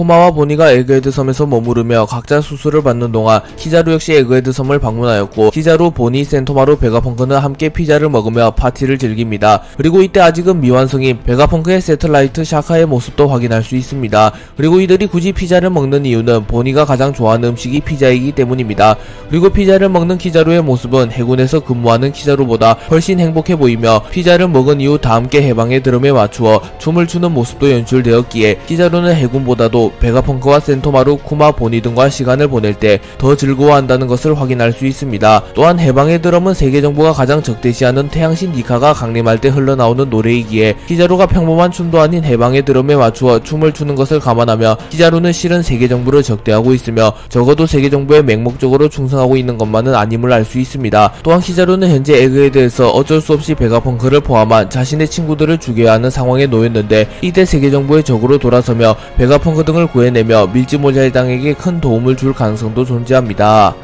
쿠마와 보니가 에그헤드 섬에서 머무르며 각자 수술을 받는 동안 키자루 역시 에그헤드 섬을 방문하였고, 키자루, 보니, 센토마루, 베가펑크는 함께 피자를 먹으며 파티를 즐깁니다. 그리고 이때 아직은 미완성인 베가펑크의 새틀라이트 샤카의 모습도 확인할 수 있습니다. 그리고 이들이 굳이 피자를 먹는 이유는 보니가 가장 좋아하는 음식이 피자이기 때문입니다. 그리고 피자를 먹는 키자루의 모습은 해군에서 근무하는 키자루보다 훨씬 행복해 보이며, 피자를 먹은 이후 다 함께 해방의 드럼에 맞추어 춤을 추는 모습도 연출되었기에 키자루는 해군보다도 베가펑크와 센토마루, 쿠마, 보니 등과 시간을 보낼 때 더 즐거워한다는 것을 확인할 수 있습니다. 또한 해방의 드럼은 세계 정부가 가장 적대시하는 태양신 니카가 강림할 때 흘러나오는 노래이기에 키자루가 평범한 춤도 아닌 해방의 드럼에 맞추어 춤을 추는 것을 감안하며 키자루는 실은 세계 정부를 적대하고 있으며 적어도 세계 정부에 맹목적으로 충성하고 있는 것만은 아님을 알 수 있습니다. 또한 키자루는 현재 에그헤드에서 어쩔 수 없이 베가펑크를 포함한 자신의 친구들을 죽여야 하는 상황에 놓였는데, 이때 세계 정부의 적으로 돌아서며 베가펑크 등을 구해내며 밀즈모자일당에게 큰 도움을 줄 가능성도 존재합니다.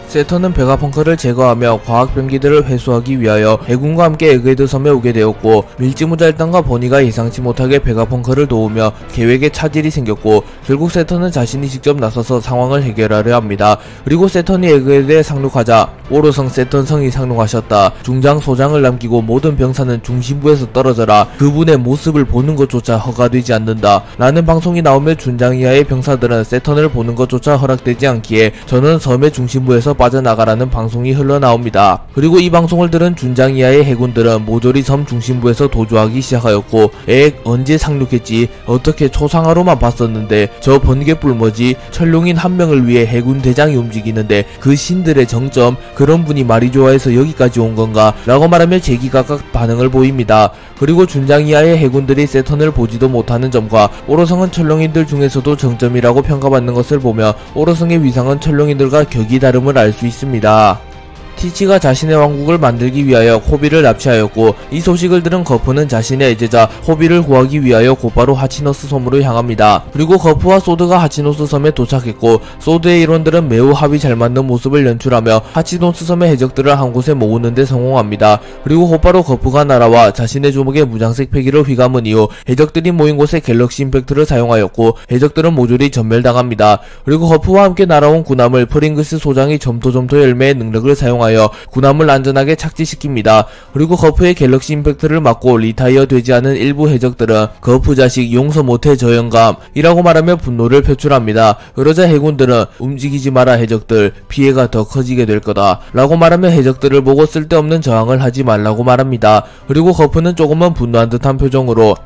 세턴은 베가펑크를 제거하며 과학병기들을 회수하기 위하여 해군과 함께 에그헤드 섬에 오게 되었고, 밀즈모자일당과 보니가 예상치 못하게 베가펑크를 도우며 계획에 차질이 생겼고, 결국 세턴은 자신이 직접 나서서 상황을 해결하려 합니다. 그리고 세턴이 에그헤드에 상륙하자 오로성 세턴성이 상륙하셨다. 중장 소장을 남기고 모든 병사는 중심부에서 떨어져라. 그분의 모습을 보는 것조차 허가되지 않는다. 라는 방송이 나오며 준장 이하의 병사들은 세턴을 보는 것조차 허락되지 않기에 저는 섬의 중심부에서 빠져나가라는 방송이 흘러나옵니다. 그리고 이 방송을 들은 준장 이하의 해군들은 모조리 섬 중심부에서 도주하기 시작하였고, 언제 상륙했지? 어떻게 초상화로만 봤었는데 저 번개불 뭐지? 천룡인 한 명을 위해 해군 대장이 움직이는데 그 신들의 정점, 그런 분이 말이 좋아해서 여기까지 온 건가? 라고 말하며 제기각각 반응을 보입니다. 그리고 준장 이하의 해군들이 세턴을 보지도 못하는 점과 오로성은 천룡인들 중에서도 정점이라고 평가받는 것을 보며 오로성의 위상은 천룡인들과 격이 다름을 알 수 있습니다. 티치가 자신의 왕국을 만들기 위하여 호비를 납치하였고, 이 소식을 들은 거프는 자신의 애제자 호비를 구하기 위하여 곧바로 하치노스 섬으로 향합니다. 그리고 거프와 소드가 하치노스 섬에 도착했고, 소드의 일원들은 매우 합이 잘 맞는 모습을 연출하며 하치노스 섬의 해적들을 한 곳에 모으는 데 성공합니다. 그리고 곧바로 거프가 날아와 자신의 주먹에 무장색 패기를 휘감은 이후 해적들이 모인 곳에 갤럭시 임팩트를 사용하였고, 해적들은 모조리 전멸당합니다. 그리고 거프와 함께 날아온 군함을 프링글스 소장이 점토 열매의 능력을 사용하여 군함을 안전하게 착지시킵니다. 그리고 거프의 갤럭시 임팩트를 맞고 리타이어 되지 않은 일부 해적들은 거프 자식 용서 못해 저 영감 이라고 말하며 분노를 표출합니다. 그러자 해군들은 움직이지 마라 해적들, 피해가 더 커지게 될 거다 라고 말하며 해적들을 보고 쓸데없는 저항을 하지 말라고 말합니다. 그리고 거프는 조금은 분노한 듯한 표정으로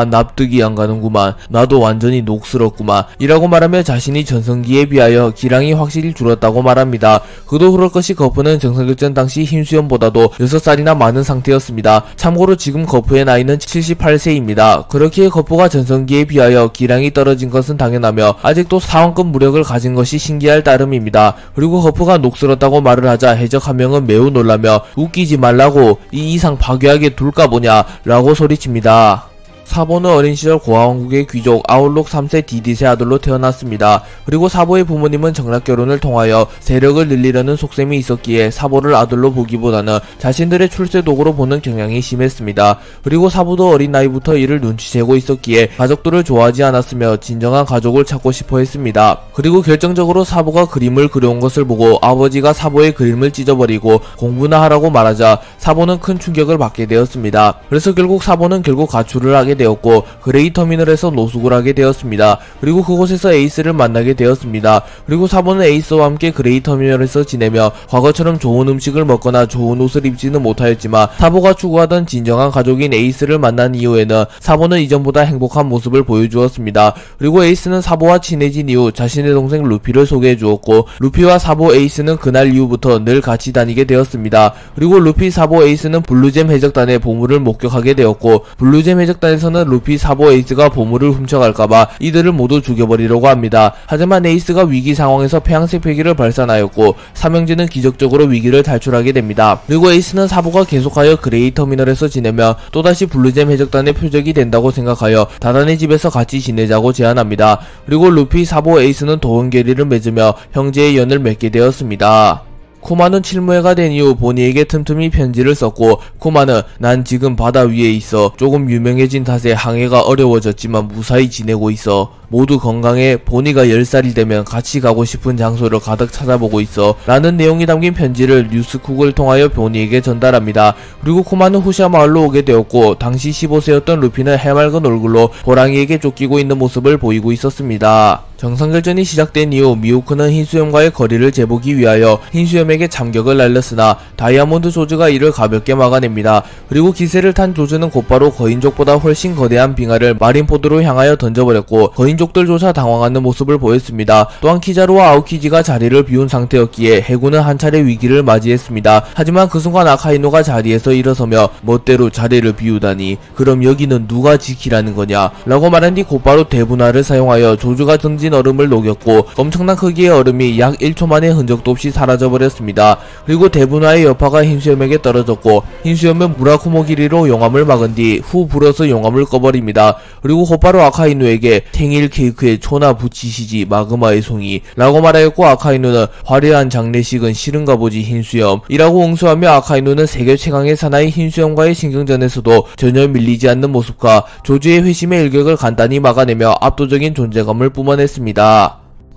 납득이 안 가는구만. 나도 완전히 녹슬었구만. 이라고 말하며 자신이 전성기에 비하여 기량이 확실히 줄었다고 말합니다. 그도 그럴 것이 거프는 정상격전 당시 힘수염보다도 6살이나 많은 상태였습니다. 참고로 지금 거프의 나이는 78세입니다. 그렇기에 거프가 전성기에 비하여 기량이 떨어진 것은 당연하며 아직도 사원급 무력을 가진 것이 신기할 따름입니다. 그리고 거프가 녹슬었다고 말을 하자 해적 한 명은 매우 놀라며 웃기지 말라고, 이 이상 파괴하게 둘까 보냐 라고 소리칩니다. 사보는 어린 시절 고아왕국의 귀족 아울록 3세 디디세 아들로 태어났습니다. 그리고 사보의 부모님은 정략결혼을 통하여 세력을 늘리려는 속셈이 있었기에 사보를 아들로 보기보다는 자신들의 출세 도구로 보는 경향이 심했습니다. 그리고 사보도 어린 나이부터 이를 눈치채고 있었기에 가족들을 좋아하지 않았으며 진정한 가족을 찾고 싶어 했습니다. 그리고 결정적으로 사보가 그림을 그려온 것을 보고 아버지가 사보의 그림을 찢어버리고 공부나 하라고 말하자 사보는 큰 충격을 받게 되었습니다. 그래서 사보는 결국 가출을 하게 되었고 그레이터미널에서 노숙을 하게 되었습니다. 그리고 그곳에서 에이스를 만나게 되었습니다. 그리고 사보는 에이스와 함께 그레이터미널에서 지내며 과거처럼 좋은 음식을 먹거나 좋은 옷을 입지는 못하였지만 사보가 추구하던 진정한 가족인 에이스를 만난 이후에는 사보는 이전보다 행복한 모습을 보여주었습니다. 그리고 에이스는 사보와 친해진 이후 자신의 동생 루피를 소개해 주었고 루피와 사보 에이스는 그날 이후부터 늘 같이 다니게 되었습니다. 그리고 루피, 사보, 에이스는 블루잼 해적단의 보물을 목격하게 되었고 블루잼 해적단에서는 루피, 사보, 에이스가 보물을 훔쳐갈까봐 이들을 모두 죽여버리려고 합니다. 하지만 에이스가 위기 상황에서 폐양색 패기를 발산하였고 삼형제는 기적적으로 위기를 탈출하게 됩니다. 그리고 에이스는 사보가 계속하여 그레이터미널에서 지내며 또다시 블루잼 해적단의 표적이 된다고 생각하여 다단의 집에서 같이 지내자고 제안합니다. 그리고 루피, 사보, 에이스는 도원결의를 맺으며 형제의 연을 맺게 되었습니다. 쿠마는 칠무회가 된 이후 보니에게 틈틈이 편지를 썼고, 쿠마는 난 지금 바다 위에 있어. 조금 유명해진 탓에 항해가 어려워졌지만 무사히 지내고 있어. 모두 건강해. 보니가 10살이 되면 같이 가고 싶은 장소를 가득 찾아보고 있어. 라는 내용이 담긴 편지를 뉴스쿡을 통하여 보니에게 전달합니다. 그리고 쿠마는 후시아 마을로 오게 되었고, 당시 15세였던 루피는 해맑은 얼굴로 호랑이에게 쫓기고 있는 모습을 보이고 있었습니다. 정상결전이 시작된 이후 미호크는 흰수염과의 거리를 재보기 위하여 흰수염에게 참격을 날렸으나 다이아몬드 조즈가 이를 가볍게 막아냅니다. 그리고 기세를 탄 조즈는 곧바로 거인족보다 훨씬 거대한 빙하를 마린포드로 향하여 던져버렸고, 거인족들조차 당황하는 모습을 보였습니다. 또한 키자루와 아오키지가 자리를 비운 상태였기에 해군은 한 차례 위기를 맞이했습니다. 하지만 그 순간 아카이노가 자리에서 일어서며 멋대로 자리를 비우다니, 그럼 여기는 누가 지키라는 거냐 라고 말한 뒤 곧바로 대분화를 사용하여 조즈가 던진 얼음을 녹였고, 엄청난 크기의 얼음이 약 1초 만에 흔적도 없이 사라져버렸습니다. 그리고 대분화의 여파가 흰수염에게 떨어졌고, 흰수염은 무라쿠모 길이로 용암을 막은 뒤 후 불어서 용암을 꺼버립니다. 그리고 곧바로 아카이누에게 생일 케이크에 초나 붙이시지 마그마의 송이 라고 말하였고, 아카이누는 화려한 장례식은 싫은가 보지 흰수염 이라고 응수하며, 아카이누는 세계 최강의 사나이 흰수염과의 신경전에서도 전혀 밀리지 않는 모습과 조즈의 회심의 일격을 간단히 막아내며 압도적인 존재감을 뿜어냈습니다.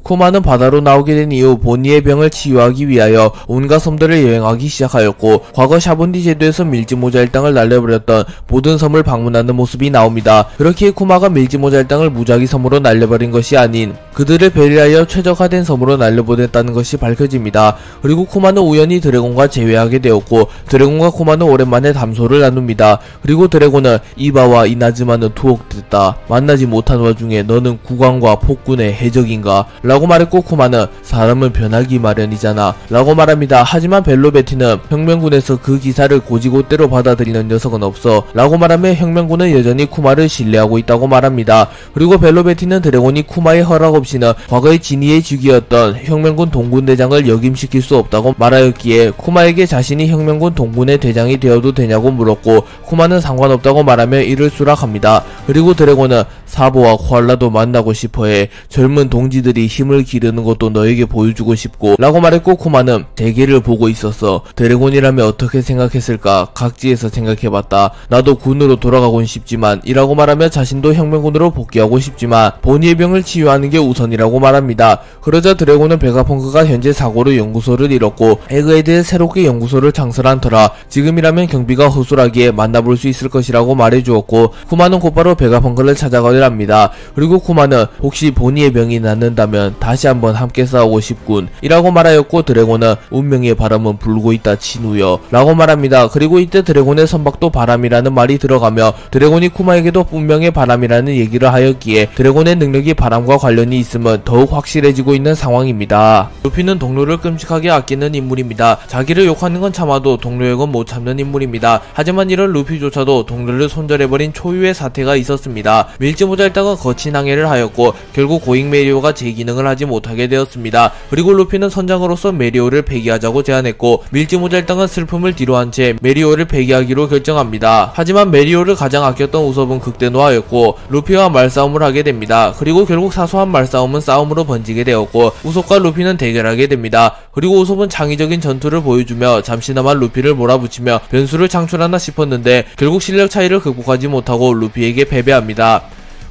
쿠마는 바다로 나오게 된 이후 보니의 병을 치유하기 위하여 온갖 섬들을 여행하기 시작하였고, 과거 샤본디 제도에서 밀지모자 일당을 날려버렸던 모든 섬을 방문하는 모습이 나옵니다. 그렇게 쿠마가 밀지모자 일당을 무작위 섬으로 날려버린 것이 아닌 그들을 배려하여 최적화된 섬으로 날려보냈다는 것이 밝혀집니다. 그리고 쿠마는 우연히 드래곤과 재회하게 되었고, 드래곤과 쿠마는 오랜만에 담소를 나눕니다. 그리고 드래곤은 이바와 이나즈마는 투옥됐다. 만나지 못한 와중에 너는 국왕과 폭군의 해적인가? 라고 말했고, 쿠마는 사람은 변하기 마련이잖아 라고 말합니다. 하지만 벨로베티는 혁명군에서 그 기사를 고지고대로 받아들이는 녀석은 없어 라고 말하며 혁명군은 여전히 쿠마를 신뢰하고 있다고 말합니다. 그리고 벨로베티는 드래곤이 쿠마의 허락 없이는 과거의 진이의 직위였던 혁명군 동군대장을 역임시킬 수 없다고 말하였기에, 쿠마에게 자신이 혁명군 동군의 대장이 되어도 되냐고 물었고, 쿠마는 상관없다고 말하며 이를 수락합니다. 그리고 드래곤은 사보와 코알라도 만나고 싶어해. 젊은 동지들이 힘을 기르는 것도 너에게 보여주고 싶고 라고 말했고, 쿠마는 대계를 보고 있었어. 드래곤이라면 어떻게 생각했을까? 각지에서 생각해봤다. 나도 군으로 돌아가곤 싶지만 이라고 말하며 자신도 혁명군으로 복귀하고 싶지만 보니의 병을 치유하는 게 우선이라고 말합니다. 그러자 드래곤은 베가펑크가 현재 사고로 연구소를 잃었고 에그헤드에 새롭게 연구소를 창설한 터라 지금이라면 경비가 허술하기에 만나볼 수 있을 것이라고 말해주었고, 쿠마는 곧바로 베가펑크를 찾아가려 합니다. 그리고 쿠마는 혹시 보니의 병이 낫는다면 다시 한번 함께 싸우고 싶군 이라고 말하였고, 드래곤은 운명의 바람은 불고 있다 친우여 라고 말합니다. 그리고 이때 드래곤의 선박도 바람이라는 말이 들어가며, 드래곤이 쿠마에게도 운명의 바람이라는 얘기를 하였기에 드래곤의 능력이 바람과 관련이 있음은 더욱 확실해지고 있는 상황입니다. 루피는 동료를 끔찍하게 아끼는 인물입니다. 자기를 욕하는 건 참아도 동료의 건 못 참는 인물입니다. 하지만 이런 루피조차도 동료를 손절해버린 초유의 사태가 있었습니다. 밀지모자 일당은 거친 항해를 하였고 결국 고잉 메리오가 제 기능을 하지 못하게 되었습니다. 그리고 루피는 선장으로서 메리오를 폐기하자고 제안했고, 밀지모자 일당은 슬픔을 뒤로한 채 메리오를 폐기하기로 결정합니다. 하지만 메리오를 가장 아꼈던 우섭은 극대노하였고 루피와 말싸움을 하게 됩니다. 그리고 결국 사소한 말싸움은 싸움으로 번지게 되었고 우섭과 루피는 대결하게 됩니다. 그리고 우섭은 창의적인 전투를 보여주며 잠시나마 루피를 몰아붙이며 변수를 창출하나 싶었는데 결국 실력 차이를 극복하지 못하고 루피에게 패배합니다.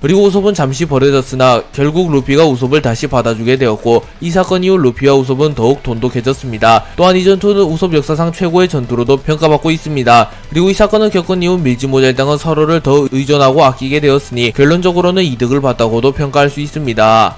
그리고 우섭은 잠시 버려졌으나 결국 루피가 우섭을 다시 받아주게 되었고, 이 사건 이후 루피와 우섭은 더욱 돈독해졌습니다. 또한 이 전투는 우섭 역사상 최고의 전투로도 평가받고 있습니다. 그리고 이 사건을 겪은 이후 밀지모자 일당은 서로를 더 의존하고 아끼게 되었으니 결론적으로는 이득을 봤다고도 평가할 수 있습니다.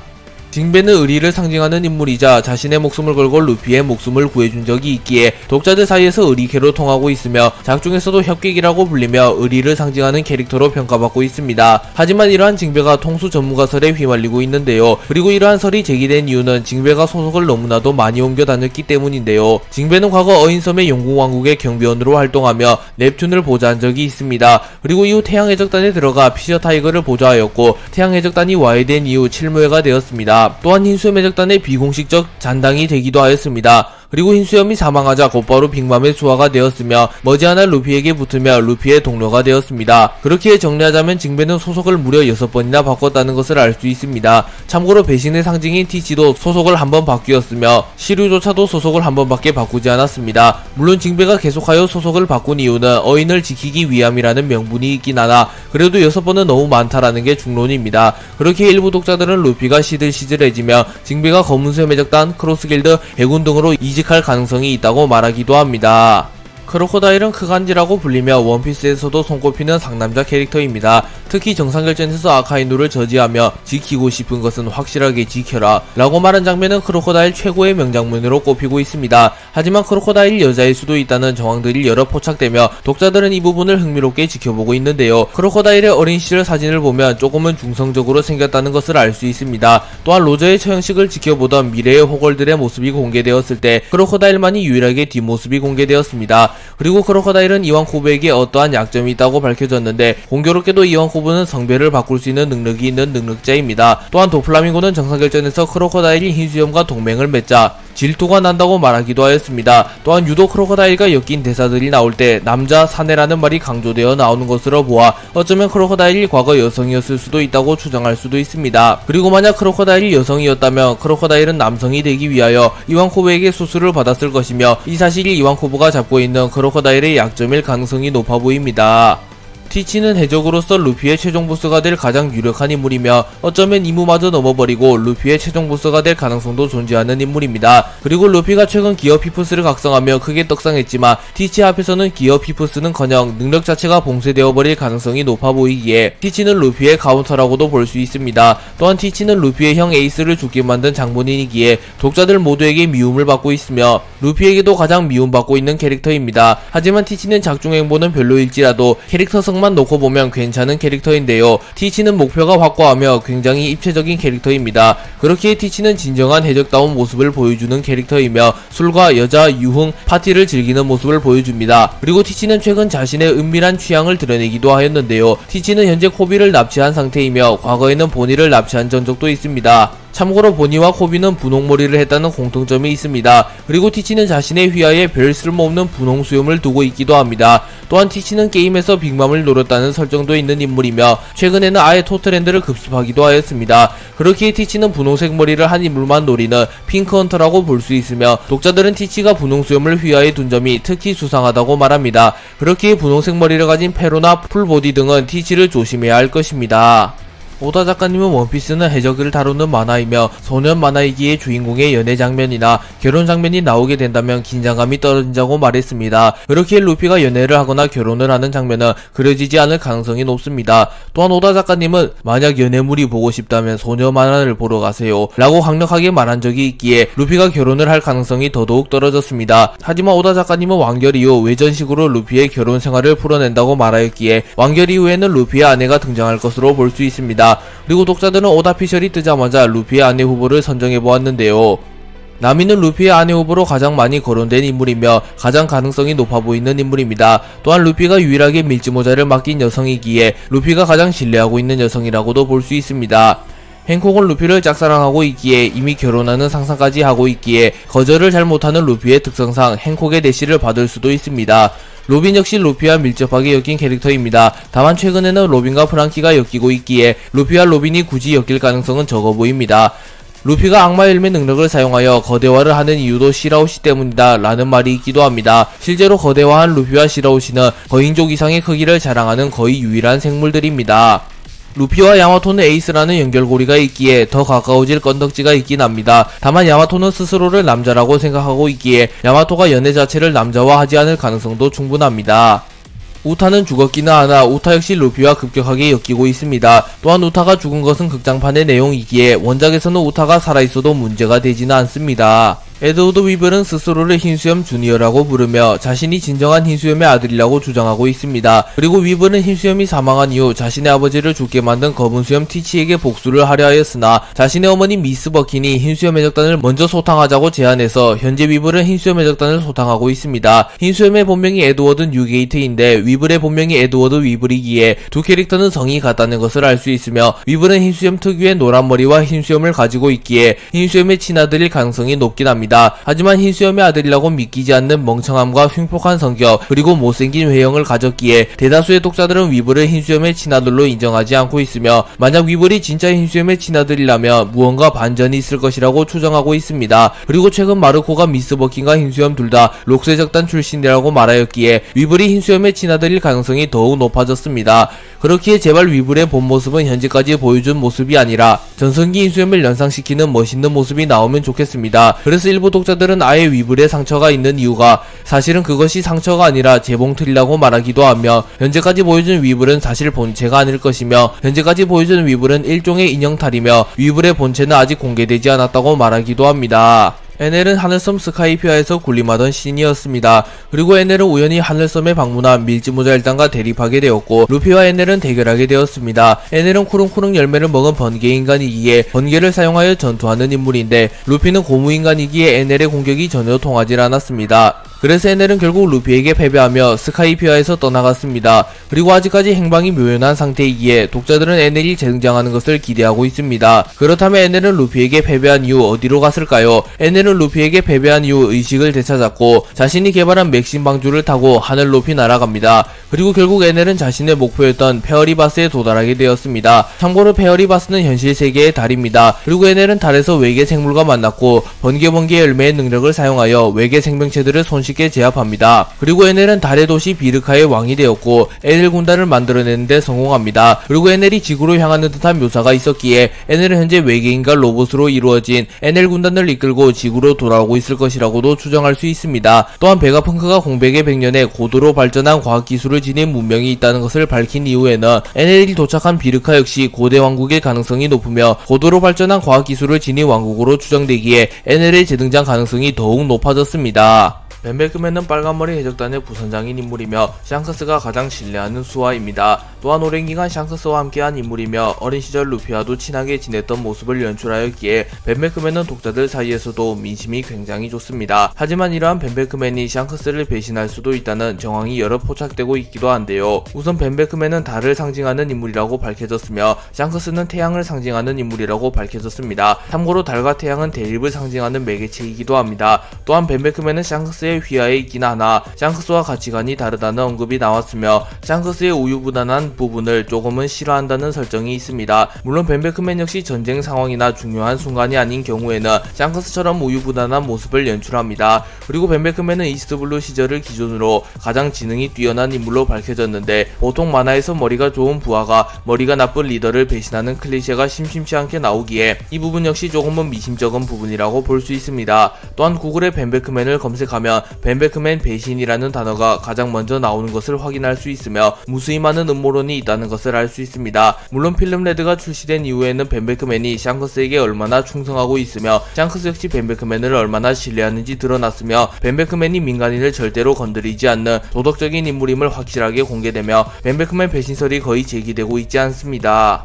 징베는 의리를 상징하는 인물이자 자신의 목숨을 걸고 루피의 목숨을 구해준 적이 있기에 독자들 사이에서 의리캐로 통하고 있으며 작중에서도 협객이라고 불리며 의리를 상징하는 캐릭터로 평가받고 있습니다. 하지만 이러한 징베가 통수 전문가설에 휘말리고 있는데요. 그리고 이러한 설이 제기된 이유는 징베가 소속을 너무나도 많이 옮겨 다녔기 때문인데요. 징베는 과거 어인섬의 영궁왕국의 경비원으로 활동하며 넵튠을 보좌한 적이 있습니다. 그리고 이후 태양해적단에 들어가 피셔 타이거를 보좌하였고 태양해적단이 와해된 이후 칠무회가 되었습니다. 또한 흰수염 해적단의 비공식적 잔당이 되기도 하였습니다. 그리고 흰수염이 사망하자 곧바로 빅맘의 수하가 되었으며 머지않아 루피에게 붙으며 루피의 동료가 되었습니다. 그렇게 정리하자면 징배는 소속을 무려 6번이나 바꿨다는 것을 알 수 있습니다. 참고로 배신의 상징인 티치도 소속을 한번 바뀌었으며 시류조차도 소속을 한 번밖에 바꾸지 않았습니다. 물론 징배가 계속하여 소속을 바꾼 이유는 어인을 지키기 위함이라는 명분이 있긴 하나 그래도 6번은 너무 많다라는 게 중론입니다. 그렇게 일부 독자들은 루피가 시들시들해지며 징배가 검은수염 해적단, 크로스길드, 해군 등으로 이직할 가능성이 있다고 말하기도 합니다. 크로코다일은 크간지라고 불리며 원피스에서도 손꼽히는 상남자 캐릭터입니다. 특히 정상결전에서 아카이누를 저지하며 지키고 싶은 것은 확실하게 지켜라 라고 말한 장면은 크로코다일 최고의 명장면으로 꼽히고 있습니다. 하지만 크로코다일이 여자일 수도 있다는 정황들이 여러 포착되며 독자들은 이 부분을 흥미롭게 지켜보고 있는데요. 크로코다일의 어린 시절 사진을 보면 조금은 중성적으로 생겼다는 것을 알 수 있습니다. 또한 로저의 처형식을 지켜보던 미래의 호걸들의 모습이 공개되었을 때 크로코다일만이 유일하게 뒷모습이 공개되었습니다. 그리고 크로코다일은 이완코브에게 어떠한 약점이 있다고 밝혀졌는데 공교롭게도 이완코브는 성별을 바꿀 수 있는 능력이 있는 능력자입니다. 또한 도플라밍고는 정상결전에서 크로코다일이 흰수염과 동맹을 맺자 질투가 난다고 말하기도 하였습니다. 또한 유독 크로코다일과 엮인 대사들이 나올 때 남자 사내라는 말이 강조되어 나오는 것으로 보아 어쩌면 크로코다일이 과거 여성이었을 수도 있다고 추정할 수도 있습니다. 그리고 만약 크로코다일이 여성이었다면 크로코다일은 남성이 되기 위하여 이완코브에게 수술을 받았을 것이며 이 사실이 이완코브가 잡고 있는 크로코다일의 약점일 가능성이 높아 보입니다. 티치는 해적으로서 루피의 최종 보스가 될 가장 유력한 인물이며 어쩌면 이무마저 넘어버리고 루피의 최종 보스가 될 가능성도 존재하는 인물입니다. 그리고 루피가 최근 기어 피프스를 각성하며 크게 떡상했지만 티치 앞에서는 기어 피프스는커녕 능력 자체가 봉쇄되어버릴 가능성이 높아 보이기에 티치는 루피의 카운터라고도 볼 수 있습니다. 또한 티치는 루피의 형 에이스를 죽게 만든 장본인이기에 독자들 모두에게 미움을 받고 있으며 루피에게도 가장 미움받고 있는 캐릭터입니다. 하지만 티치는 작중행보는 별로일지라도 캐릭터성 만 놓고 보면 괜찮은 캐릭터인데요. 티치는 목표가 확고하며 굉장히 입체적인 캐릭터입니다. 그렇기에 티치는 진정한 해적다운 모습을 보여주는 캐릭터이며 술과 여자, 유흥, 파티를 즐기는 모습을 보여줍니다. 그리고 티치는 최근 자신의 은밀한 취향을 드러내기도 하였는데요. 티치는 현재 코비를 납치한 상태이며 과거에는 보니를 납치한 전적도 있습니다. 참고로 보니와 코비는 분홍머리를 했다는 공통점이 있습니다. 그리고 티치는 자신의 휘하에 별 쓸모없는 분홍 수염을 두고 있기도 합니다. 또한 티치는 게임에서 빅맘을 노렸다는 설정도 있는 인물이며 최근에는 아예 토트랜드를 급습하기도 하였습니다. 그렇기에 티치는 분홍색 머리를 한 인물만 노리는 핑크헌터라고 볼 수 있으며 독자들은 티치가 분홍 수염을 휘하에 둔 점이 특히 수상하다고 말합니다. 그렇기에 분홍색 머리를 가진 페로나 풀보디 등은 티치를 조심해야 할 것입니다. 오다 작가님은 원피스는 해적을 다루는 만화이며 소년 만화이기에 주인공의 연애 장면이나 결혼 장면이 나오게 된다면 긴장감이 떨어진다고 말했습니다. 그렇기에 루피가 연애를 하거나 결혼을 하는 장면은 그려지지 않을 가능성이 높습니다. 또한 오다 작가님은 만약 연애물이 보고 싶다면 소녀 만화를 보러 가세요 라고 강력하게 말한 적이 있기에 루피가 결혼을 할 가능성이 더더욱 떨어졌습니다. 하지만 오다 작가님은 완결 이후 외전식으로 루피의 결혼 생활을 풀어낸다고 말하였기에 완결 이후에는 루피의 아내가 등장할 것으로 볼 수 있습니다. 그리고 독자들은 오다 피셜이 뜨자마자 루피의 아내 후보를 선정해보았는데요. 나미는 루피의 아내 후보로 가장 많이 거론된 인물이며 가장 가능성이 높아 보이는 인물입니다. 또한 루피가 유일하게 밀지모자를 맡긴 여성이기에 루피가 가장 신뢰하고 있는 여성이라고도 볼 수 있습니다. 행콕은 루피를 짝사랑하고 있기에 이미 결혼하는 상상까지 하고 있기에 거절을 잘 못하는 루피의 특성상 행콕의 대시를 받을 수도 있습니다. 로빈 역시 루피와 밀접하게 엮인 캐릭터입니다. 다만 최근에는 로빈과 프랑키가 엮이고 있기에 루피와 로빈이 굳이 엮일 가능성은 적어 보입니다. 루피가 악마 열매 능력을 사용하여 거대화를 하는 이유도 시라우시 때문이다 라는 말이 있기도 합니다. 실제로 거대화한 루피와 시라우시는 거인족 이상의 크기를 자랑하는 거의 유일한 생물들입니다. 루피와 야마토는 에이스라는 연결고리가 있기에 더 가까워질 건덕지가 있긴 합니다. 다만 야마토는 스스로를 남자라고 생각하고 있기에 야마토가 연애 자체를 남자화하지 않을 가능성도 충분합니다. 우타는 죽었기는 하나 우타 역시 루피와 급격하게 엮이고 있습니다. 또한 우타가 죽은 것은 극장판의 내용이기에 원작에서는 우타가 살아있어도 문제가 되지는 않습니다. 에드워드 위블은 스스로를 흰수염 주니어라고 부르며 자신이 진정한 흰수염의 아들이라고 주장하고 있습니다. 그리고 위블은 흰수염이 사망한 이후 자신의 아버지를 죽게 만든 검은수염 티치에게 복수를 하려 하였으나 자신의 어머니 미스 버킨이 흰수염 해적단을 먼저 소탕하자고 제안해서 현재 위블은 흰수염 해적단을 소탕하고 있습니다. 흰수염의 본명이 에드워드 뉴게이트인데 위블의 본명이 에드워드 위블이기에 두 캐릭터는 성이 같다는 것을 알 수 있으며 위블은 흰수염 특유의 노란 머리와 흰수염을 가지고 있기에 흰수염의 친아들일 가능성이 높긴 합니다. 합니다. 하지만 흰수염의 아들이라고 믿기지 않는 멍청함과 흉폭한 성격 그리고 못생긴 외형을 가졌기에 대다수의 독자들은 위블을 흰수염의 친아들로 인정하지 않고 있으며 만약 위블이 진짜 흰수염의 친아들이라면 무언가 반전이 있을 것이라고 추정하고 있습니다. 그리고 최근 마르코가 미스 버킨과 흰수염 둘 다 록스의 적단 출신이라고 말하였기에 위블이 흰수염의 친아들일 가능성이 더욱 높아졌습니다. 그렇기에 제발 위블의 본 모습은 현재까지 보여준 모습이 아니라 전성기 흰수염을 연상시키는 멋있는 모습이 나오면 좋겠습니다. 그래서 일부 독자들은 아예 위블에 상처가 있는 이유가 사실은 그것이 상처가 아니라 재봉틀이라고 말하기도 하며 현재까지 보여준 위블은 사실 본체가 아닐 것이며 현재까지 보여준 위블은 일종의 인형탈이며 위블의 본체는 아직 공개되지 않았다고 말하기도 합니다. 에넬은 하늘섬 스카이피아에서 군림하던 신이었습니다. 그리고 에넬은 우연히 하늘섬에 방문한 밀지모자 일당과 대립하게 되었고 루피와 에넬은 대결하게 되었습니다. 에넬은 쿠릉쿠릉 열매를 먹은 번개인간이기에 번개를 사용하여 전투하는 인물인데 루피는 고무인간이기에 에넬의 공격이 전혀 통하지 않았습니다. 그래서 에넬은 결국 루피에게 패배하며 스카이피아에서 떠나갔습니다. 그리고 아직까지 행방이 묘연한 상태이기에 독자들은 에넬이 재등장하는 것을 기대하고 있습니다. 그렇다면 에넬은 루피에게 패배한 이후 어디로 갔을까요? 에넬은 루피에게 패배한 이후 의식을 되찾았고 자신이 개발한 맥신 방주를 타고 하늘 높이 날아갑니다. 그리고 결국 에넬은 자신의 목표였던 페어리바스에 도달하게 되었습니다. 참고로 페어리바스는 현실 세계의 달입니다. 그리고 에넬은 달에서 외계 생물과 만났고 번개 열매의 능력을 사용하여 외계 생명체들을 손쉽게 제압합니다. 그리고 에넬은 달의 도시 비르카의 왕이 되었고 에넬 군단을 만들어내는데 성공합니다. 그리고 에넬이 지구로 향하는 듯한 묘사가 있었기에 에넬은 현재 외계인과 로봇으로 이루어진 에넬 군단을 이끌고 지구로 돌아오고 있을 것이라고도 추정할 수 있습니다. 또한 베가펑크가 공백의 100년에 고도로 발전한 과학기술을 지닌 문명이 있다는 것을 밝힌 이후에는 에넬이 도착한 비르카 역시 고대 왕국일 가능성이 높으며 고도로 발전한 과학기술을 지닌 왕국으로 추정되기에 에넬의 재등장 가능성이 더욱 높아졌습니다. 벤베크맨은 빨간머리 해적단의 부선장인 인물이며 샹크스가 가장 신뢰하는 수하입니다. 또한 오랜 기간 샹크스와 함께한 인물이며 어린 시절 루피와도 친하게 지냈던 모습을 연출하였기에 벤베크맨은 독자들 사이에서도 민심이 굉장히 좋습니다. 하지만 이러한 벤베크맨이 샹크스를 배신할 수도 있다는 정황이 여러 포착되고 있기도 한데요. 우선 벤베크맨은 달을 상징하는 인물이라고 밝혀졌으며 샹크스는 태양을 상징하는 인물이라고 밝혀졌습니다. 참고로 달과 태양은 대립을 상징하는 매개체이기도 합니다. 또한 벤베크맨은 샹크스의 휘하에 있긴 하나 샹크스와 가치관이 다르다는 언급이 나왔으며 샹크스의 우유부단한 부분을 조금은 싫어한다는 설정이 있습니다. 물론 벤베크맨 역시 전쟁 상황이나 중요한 순간이 아닌 경우에는 샹크스처럼 우유부단한 모습을 연출합니다. 그리고 벤베크맨은 이스트블루 시절을 기준으로 가장 지능이 뛰어난 인물로 밝혀졌는데 보통 만화에서 머리가 좋은 부하가 머리가 나쁜 리더를 배신하는 클리셰가 심심치 않게 나오기에 이 부분 역시 조금은 미심쩍은 부분이라고 볼 수 있습니다. 또한 구글에 벤베크맨을 검색하면 벤베크맨 배신이라는 단어가 가장 먼저 나오는 것을 확인할 수 있으며 무수히 많은 음모론이 있다는 것을 알 수 있습니다. 물론 필름 레드가 출시된 이후에는 벤베크맨이 샹크스에게 얼마나 충성하고 있으며 샹크스 역시 벤베크맨을 얼마나 신뢰하는지 드러났으며 벤베크맨이 민간인을 절대로 건드리지 않는 도덕적인 인물임을 확실하게 공개되며 벤베크맨 배신설이 거의 제기되고 있지 않습니다.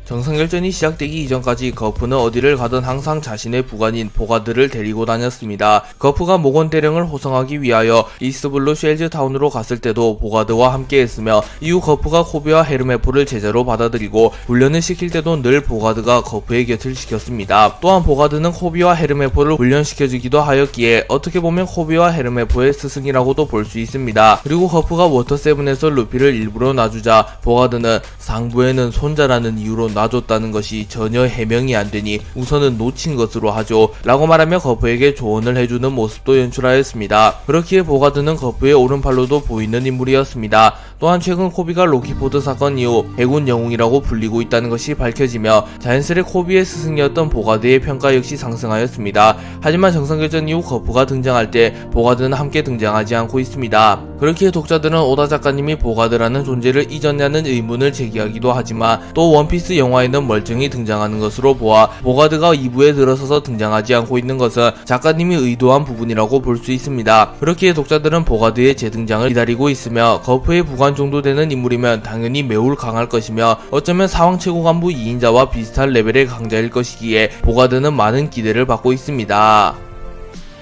정상결전이 시작되기 이전까지 거프는 어디를 가든 항상 자신의 부관인 보가드를 데리고 다녔습니다. 거프가 모건 대령을 호송하기 위하여 이스트블루 쉘즈 타운으로 갔을 때도 보가드와 함께 했으며 이후 거프가 코비와 헤르메포를 제자로 받아들이고 훈련을 시킬 때도 늘 보가드가 거프의 곁을 지켰습니다. 또한 보가드는 코비와 헤르메포를 훈련시켜주기도 하였기에 어떻게 보면 코비와 헤르메포의 스승이라고도 볼 수 있습니다. 그리고 거프가 워터7에서 루피를 일부러 놔주자 보가드는 상부에는 손자라는 이유로 놔줬다는 것이 전혀 해명이 안되니 우선은 놓친 것으로 하죠 라고 말하며 거프에게 조언을 해주는 모습도 연출하였습니다. 그렇기에 보가드는 거프의 오른팔로도 보이는 인물이었습니다. 또한 최근 코비가 로키포드 사건 이후 해군 영웅이라고 불리고 있다는 것이 밝혀지며 자연스레 코비의 스승이었던 보가드의 평가 역시 상승하였습니다. 하지만 정상결전 이후 거프가 등장할 때 보가드는 함께 등장하지 않고 있습니다. 그렇기에 독자들은 오다 작가님이 보가드라는 존재를 잊었냐는 의문을 제기하기도 하지만 또 원피스 영화에는 멀쩡히 등장하는 것으로 보아 보가드가 2부에 들어서서 등장하지 않고 있는 것은 작가님이 의도한 부분이라고 볼 수 있습니다. 그렇기에 독자들은 보가드의 재등장을 기다리고 있으며 거프의 부관 정도 되는 인물이면 당연히 매우 강할 것이며 어쩌면 사왕 최고 간부 2인자와 비슷한 레벨의 강자일 것이기에 보가드는 많은 기대를 받고 있습니다.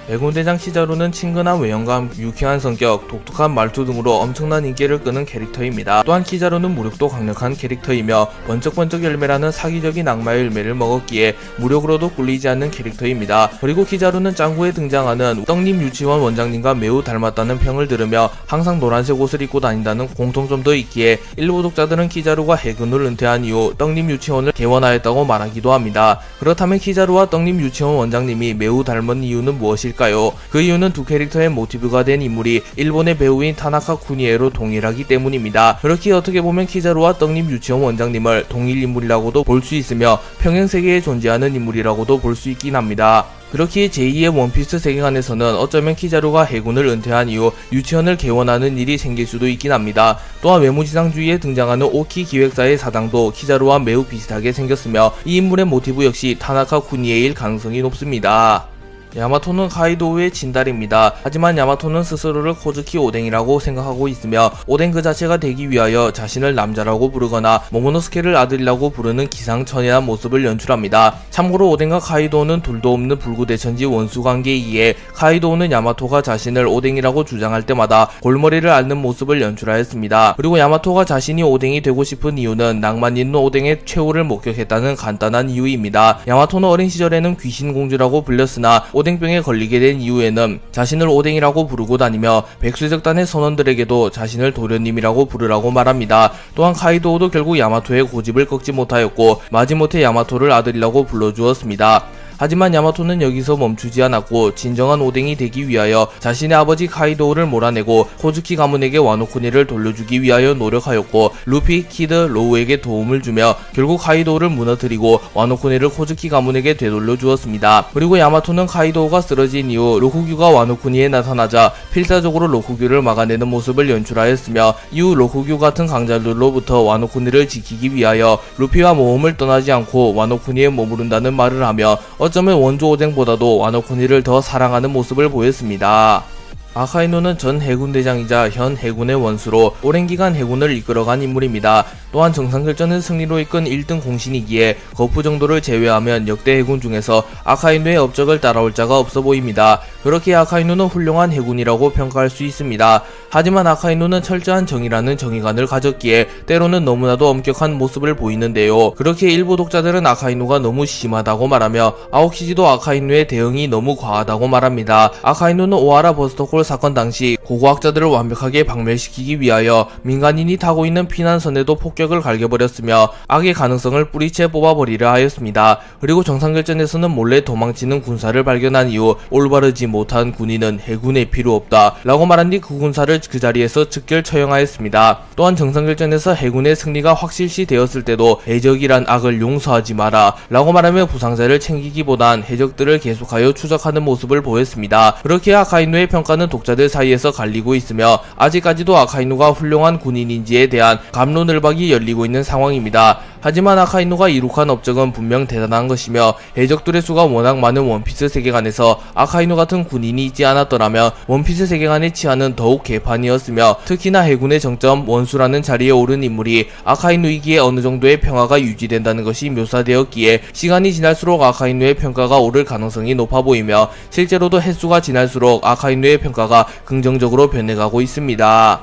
해군대장 키자루는 친근한 외형과 유쾌한 성격, 독특한 말투 등으로 엄청난 인기를 끄는 캐릭터입니다. 또한 키자루는 무력도 강력한 캐릭터이며 번쩍번쩍 열매라는 사기적인 악마의 열매를 먹었기에 무력으로도 꿀리지 않는 캐릭터입니다. 그리고 키자루는 짱구에 등장하는 떡잎 유치원 원장님과 매우 닮았다는 평을 들으며 항상 노란색 옷을 입고 다닌다는 공통점도 있기에 일부 독자들은 키자루가 해군을 은퇴한 이후 떡잎 유치원을 개원하였다고 말하기도 합니다. 그렇다면 키자루와 떡잎 유치원 원장님이 매우 닮은 이유는 무엇일까요? 그 이유는 두 캐릭터의 모티브가 된 인물이 일본의 배우인 타나카 쿠니에로 동일하기 때문입니다. 그렇게 어떻게 보면 키자루와 떡잎 유치원 원장님을 동일 인물이라고도 볼 수 있으며 평행세계에 존재하는 인물이라고도 볼 수 있긴 합니다. 그렇기에 제2의 원피스 세계관에서는 어쩌면 키자루가 해군을 은퇴한 이후 유치원을 개원하는 일이 생길 수도 있긴 합니다. 또한 외무지상주의에 등장하는 오키 기획사의 사장도 키자루와 매우 비슷하게 생겼으며 이 인물의 모티브 역시 타나카 쿠니에일 가능성이 높습니다. 야마토는 카이도우의 진달입니다. 하지만 야마토는 스스로를 코즈키 오뎅이라고 생각하고 있으며 오뎅 그 자체가 되기 위하여 자신을 남자라고 부르거나 모모노스케를 아들이라고 부르는 기상천외한 모습을 연출합니다. 참고로 오뎅과 카이도우는 둘도 없는 불구대천지 원수관계이기에 카이도우는 야마토가 자신을 오뎅이라고 주장할 때마다 골머리를 앓는 모습을 연출하였습니다. 그리고 야마토가 자신이 오뎅이 되고 싶은 이유는 낭만 있는 오뎅의 최후를 목격했다는 간단한 이유입니다. 야마토는 어린 시절에는 귀신공주라고 불렸으나 오뎅병에 걸리게 된 이후에는 자신을 오뎅이라고 부르고 다니며 백수적단의 선원들에게도 자신을 도련님이라고 부르라고 말합니다. 또한 카이도우도 결국 야마토의 고집을 꺾지 못하였고 마지못해 야마토를 아들이라고 불러주었습니다. 하지만 야마토는 여기서 멈추지 않았고 진정한 오뎅이 되기 위하여 자신의 아버지 카이도우를 몰아내고 코즈키 가문에게 와노쿠니를 돌려주기 위하여 노력하였고 루피, 키드, 로우에게 도움을 주며 결국 카이도우를 무너뜨리고 와노쿠니를 코즈키 가문에게 되돌려 주었습니다. 그리고 야마토는 카이도우가 쓰러진 이후 로쿠규가 와노쿠니에 나타나자 필사적으로 로쿠규를 막아내는 모습을 연출하였으며 이후 로쿠규 같은 강자들로부터 와노쿠니를 지키기 위하여 루피와 모험을 떠나지 않고 와노쿠니에 머무른다는 말을 하며 어쩌면 원조 오뎅보다도 와노쿠니를 더 사랑하는 모습을 보였습니다. 아카이누는 전 해군대장이자 현 해군의 원수로 오랜 기간 해군을 이끌어간 인물입니다. 또한 정상결전을 승리로 이끈 1등 공신이기에 거푸 정도를 제외하면 역대 해군 중에서 아카이누의 업적을 따라올 자가 없어 보입니다. 그렇게 아카이누는 훌륭한 해군이라고 평가할 수 있습니다. 하지만 아카이누는 철저한 정의라는 정의관을 가졌기에 때로는 너무나도 엄격한 모습을 보이는데요. 그렇게 일부 독자들은 아카이누가 너무 심하다고 말하며 아오키지도 아카이누의 대응이 너무 과하다고 말합니다. 아카이누는 오하라 버스터콜 사건 당시 고고학자들을 완벽하게 박멸시키기 위하여 민간인이 타고 있는 피난선에도 폭격을 갈겨버렸으며 악의 가능성을 뿌리채 뽑아버리려 하였습니다. 그리고 정상결전에서는 몰래 도망치는 군사를 발견한 이후 올바르지 못한 군인은 해군에 필요 없다 라고 말한 뒤 그 군사를 그 자리에서 즉결 처형하였습니다. 또한 정상결전에서 해군의 승리가 확실시 되었을 때도 해적이란 악을 용서하지 마라 라고 말하며 부상자를 챙기기보단 해적들을 계속하여 추적하는 모습을 보였습니다. 그렇게 아카이누의 평가는 독자들 사이에서 갈리고 있으며 아직까지도 아카이누가 훌륭한 군인인지에 대한 갑론을박이 열리고 있는 상황입니다. 하지만 아카이누가 이룩한 업적은 분명 대단한 것이며 해적들의 수가 워낙 많은 원피스 세계관에서 아카이누 같은 군인이 있지 않았더라면 원피스 세계관의 치안은 더욱 개판이었으며 특히나 해군의 정점 원수라는 자리에 오른 인물이 아카이누이기에 어느 정도의 평화가 유지된다는 것이 묘사되었기에 시간이 지날수록 아카이누의 평가가 오를 가능성이 높아 보이며 실제로도 횟수가 지날수록 아카이누의 평가가 긍정적으로 변해가고 있습니다.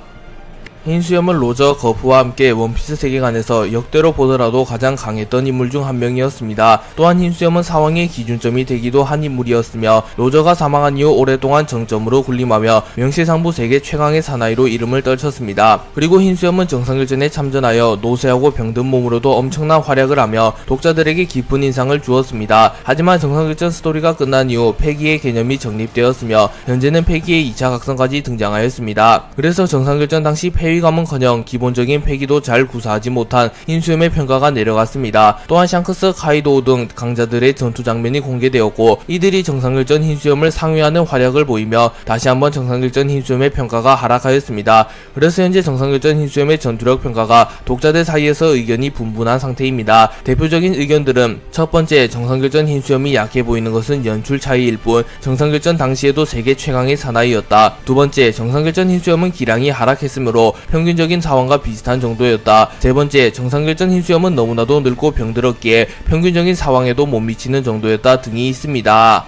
흰수염은 로저, 거프와 함께 원피스 세계관에서 역대로 보더라도 가장 강했던 인물 중 한 명이었습니다. 또한 흰수염은 사왕의 기준점이 되기도 한 인물이었으며 로저가 사망한 이후 오랫동안 정점으로 군림하며 명실상부 세계 최강의 사나이로 이름을 떨쳤습니다. 그리고 흰수염은 정상결전에 참전하여 노쇠하고 병든 몸으로도 엄청난 활약을 하며 독자들에게 깊은 인상을 주었습니다. 하지만 정상결전 스토리가 끝난 이후 폐기의 개념이 정립되었으며 현재는 폐기의 2차 각성까지 등장하였습니다. 그래서 정상결전 당시 폐위감은커녕 기본적인 폐기도 잘 구사하지 못한 흰수염의 평가가 내려갔습니다. 또한 샹크스, 카이도우 등 강자들의 전투 장면이 공개되었고 이들이 정상결전 흰수염을 상회하는 활약을 보이며 다시 한번 정상결전 흰수염의 평가가 하락하였습니다. 그래서 현재 정상결전 흰수염의 전투력 평가가 독자들 사이에서 의견이 분분한 상태입니다. 대표적인 의견들은 첫 번째, 정상결전 흰수염이 약해 보이는 것은 연출 차이일 뿐 정상결전 당시에도 세계 최강의 사나이였다. 두 번째, 정상결전 흰수염은 기량이 하락했으므로 평균적인 사원과 비슷한 정도였다. 세 번째, 정상결전 흰수염은 너무나도 늙고 병들었기에 평균적인 사왕에도 못 미치는 정도였다 등이 있습니다.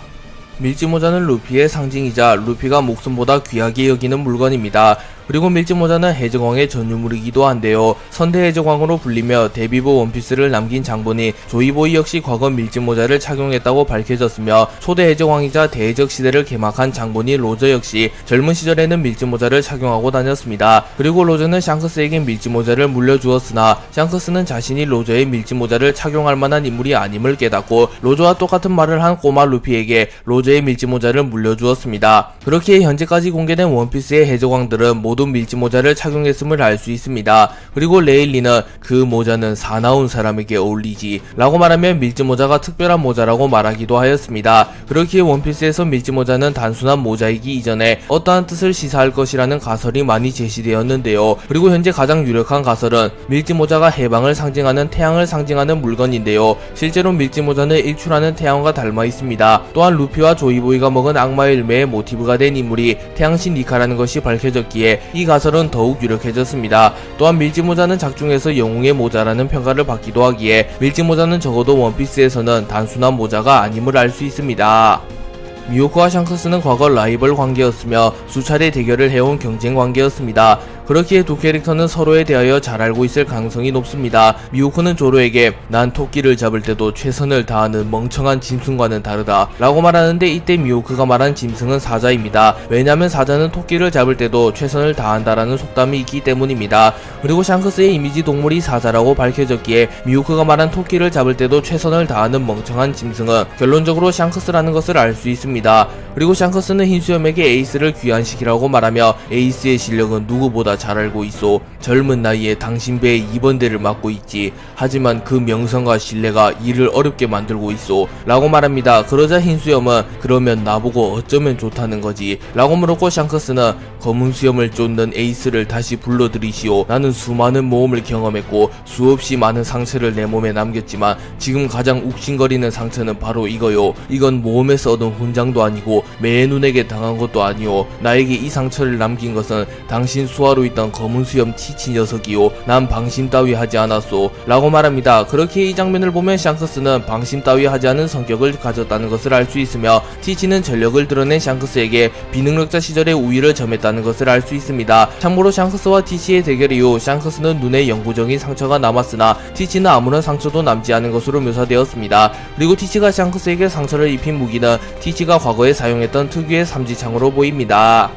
밀짚모자는 루피의 상징이자 루피가 목숨보다 귀하게 여기는 물건입니다. 그리고 밀짚모자는 해적왕의 전유물이기도 한데요. 선대 해적왕으로 불리며 데뷔부 원피스를 남긴 장본인 조이보이 역시 과거 밀짚모자를 착용했다고 밝혀졌으며 초대 해적왕이자 대해적 시대를 개막한 장본인 로저 역시 젊은 시절에는 밀짚모자를 착용하고 다녔습니다. 그리고 로저는 샹크스에게 밀짚모자를 물려주었으나 샹크스는 자신이 로저의 밀짚모자를 착용할 만한 인물이 아님을 깨닫고 로저와 똑같은 말을 한 꼬마 루피에게 로저의 밀짚모자를 물려주었습니다. 그렇게 현재까지 공개된 원피스의 해적왕들은 모두 밀짚모자를 착용했음을 알 수 있습니다. 그리고 레일리는 그 모자는 사나운 사람에게 어울리지 라고 말하며 밀짚모자가 특별한 모자라고 말하기도 하였습니다. 그렇기에 원피스에서 밀짚모자는 단순한 모자이기 이전에 어떠한 뜻을 시사할 것이라는 가설이 많이 제시되었는데요. 그리고 현재 가장 유력한 가설은 밀짚모자가 해방을 상징하는 태양을 상징하는 물건인데요. 실제로 밀짚모자는 일출하는 태양과 닮아 있습니다. 또한 루피와 조이보이가 먹은 악마의 열매의 모티브가 된 인물이 태양신 니카라는 것이 밝혀졌기에 이 가설은 더욱 유력해졌습니다. 또한 밀짚모자는 작중에서 영웅의 모자라는 평가를 받기도 하기에 밀짚모자는 적어도 원피스에서는 단순한 모자가 아님을 알 수 있습니다. 미호크와 샹크스는 과거 라이벌 관계였으며 수차례 대결을 해온 경쟁 관계였습니다. 그렇기에 두 캐릭터는 서로에 대하여 잘 알고 있을 가능성이 높습니다. 미호크는 조로에게 난 토끼를 잡을 때도 최선을 다하는 멍청한 짐승과는 다르다 라고 말하는데 이때 미호크가 말한 짐승은 사자입니다. 왜냐하면 사자는 토끼를 잡을 때도 최선을 다한다라는 속담이 있기 때문입니다. 그리고 샹크스의 이미지 동물이 사자라고 밝혀졌기에 미호크가 말한 토끼를 잡을 때도 최선을 다하는 멍청한 짐승은 결론적으로 샹크스라는 것을 알 수 있습니다. 그리고 샹크스는 흰수염에게 에이스를 귀환시키라고 말하며 에이스의 실력은 누구보다 잘 알고 있어. 젊은 나이에 당신 배에 2번대를 맡고 있지. 하지만 그 명성과 신뢰가 일을 어렵게 만들고 있어 라고 말합니다. 그러자 흰수염은 그러면 나보고 어쩌면 좋다는 거지 라고 물었고 샹크스는 검은 수염을 쫓는 에이스를 다시 불러들이시오. 나는 수많은 모험을 경험했고 수없이 많은 상처를 내 몸에 남겼지만 지금 가장 욱신거리는 상처는 바로 이거요. 이건 모험에서 얻은 훈장도 아니고 매눈에게 당한 것도 아니오. 나에게 이 상처를 남긴 것은 당신 수하로 있던 검은 수염 티치 녀석이요. 난 방심 따위 하지 않았소 라고 말합니다. 그렇게 이 장면을 보면 샹크스는 방심 따위 하지 않은 성격을 가졌다는 것을 알 수 있으며 티치는 전력을 드러낸 샹크스에게 비능력자 시절의 우위를 점했다는 것을 알 수 있습니다. 참고로 샹크스와 티치의 대결 이후 샹크스는 눈에 영구적인 상처가 남았으나 티치는 아무런 상처도 남지 않은 것으로 묘사되었습니다. 그리고 티치가 샹크스에게 상처를 입힌 무기는 티치가 과거에 사용했던 특유의 삼지창으로 보입니다.